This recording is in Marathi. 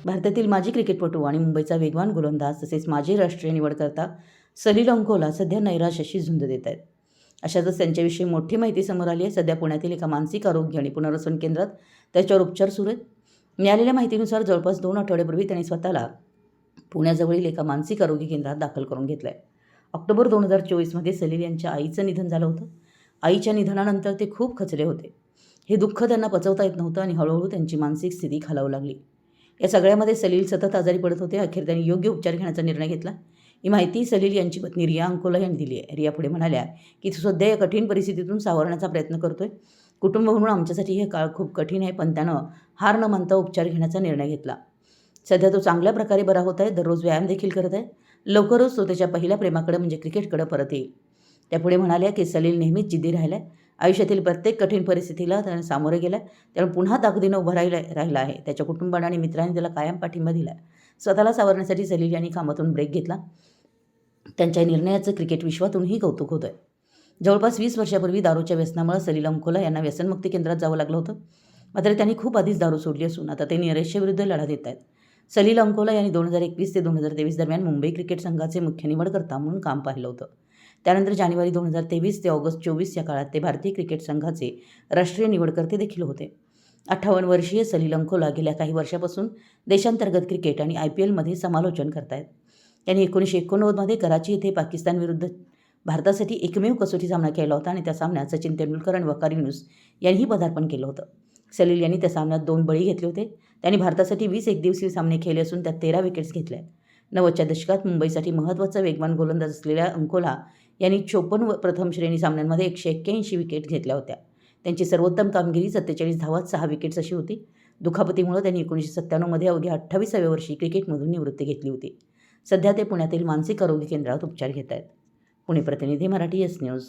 भारतातील माजी क्रिकेटपटू आणि मुंबईचा वेगवान गोलंदाज तसेच माजी राष्ट्रीय निवडकर्ता सलील अंकोला सध्या नैराश्याशी झुंज देत आहेत. अशातच त्यांच्याविषयी मोठी माहिती समोर आली आहे. सध्या पुण्यातील एका मानसिक आरोग्य आणि पुनर्वसन केंद्रात त्याच्यावर उपचार सुरू आहेत. मिळालेल्या माहितीनुसार जवळपास 2 आठवड्यापूर्वी त्यांनी स्वतःला पुण्याजवळील एका मानसिक आरोग्य केंद्रात दाखल करून घेतलं आहे. ऑक्टोबर 2024मध्ये सलील यांच्या आईचं निधन झालं होतं. आईच्या निधनानंतर ते खूप खचले होते. हे दुःख त्यांना पचवता येत नव्हतं आणि हळूहळू त्यांची मानसिक स्थिती खालावू लागली. या सगळ्यामध्ये सलील सतत आजारी पडत होते. अखेर त्यांनी योग्य उपचार घेण्याचा निर्णय घेतला. ही माहिती सलील यांची पत्नी रिया अंकोला यांनी दिली आहे. रिया पुढे म्हणाल्या की सध्या या कठीण परिस्थितीतून सावरण्याचा प्रयत्न करतोय. कुटुंब म्हणून आमच्यासाठी हे काळ खूप कठीण आहे, पण त्यानं हार न मानता उपचार घेण्याचा निर्णय घेतला. सध्या तो चांगल्या प्रकारे बरा होत आहे. दररोज व्यायाम देखील करत आहे. लवकरच तो त्याच्या पहिल्या प्रेमाकडे म्हणजे क्रिकेटकडे परत येईल. त्या पुढे म्हणाल्या की सलील नेहमीच जिद्दी राहिला. आयुष्यातील प्रत्येक कठीण परिस्थितीला त्याने सामोरे गेला. त्यामुळे पुन्हा ताकदीनं उभा राहिला आहे. त्याच्या कुटुंबाने आणि मित्रांनी त्याला कायम पाठिंबा दिला. स्वतःला सावरण्यासाठी सलील यांनी कामातून ब्रेक घेतला. त्यांच्या निर्णयाचं क्रिकेट विश्वातूनही कौतुक होतं आहे. जवळपास 20 वर्षापूर्वी दारूच्या व्यसनामुळे सलील अंकोला यांना व्यसनमुक्ती केंद्रात जावं लागलं होतं. मात्र त्यांनी खूप आधीच दारू सोडली असून आता ते नैराश्याविरुद्ध लढा देत आहेत. सलील अंकोला यांनी 2021 ते 2023 दरम्यान मुंबई क्रिकेट संघाचे मुख्य निवडकर्ता म्हणून काम पाहिलं होतं. त्यानंतर जानेवारी 2023 ते ऑगस्ट 24 या काळात ते भारतीय क्रिकेट संघाचे राष्ट्रीय निवडकर्ते देखील होते. 58 वर्षीय सलील अंकोला गेल्या काही वर्षापासून देशांतर्गत क्रिकेट आणि IPLमध्ये समालोचन करतायत. त्यांनी 1989मध्ये कराची येथे पाकिस्तानविरुद्ध भारतासाठी एकमेव कसोटी सामना केला होता आणि त्या सामन्यात सचिन तेंडुलकर आणि वकार युनुस यांनीही पदार्पण केलं होतं. सलील यांनी त्या सामन्यात 2 बळी घेतले होते. त्यांनी भारतासाठी 20 एकदिवसीय सामने खेळले असून त्यात 13 विकेट्स घेतल्या. 90च्या दशकात मुंबईसाठी महत्त्वाचा वेगवान गोलंदाज असलेल्या अंकोला यांनी 54 प्रथम श्रेणी सामन्यांमध्ये 181 विकेट घेतल्या होत्या. त्यांची सर्वोत्तम कामगिरी 47 धावात 6 विकेट्स अशी होती. दुखापतीमुळे त्यांनी 1997मध्ये अवघ्या 28व्या वर्षी क्रिकेटमधून निवृत्ती घेतली होती. सध्या ते पुण्यातील मानसिक आरोग्य केंद्रात उपचार घेत आहेत. पुणे प्रतिनिधी, मराठी एस न्यूज.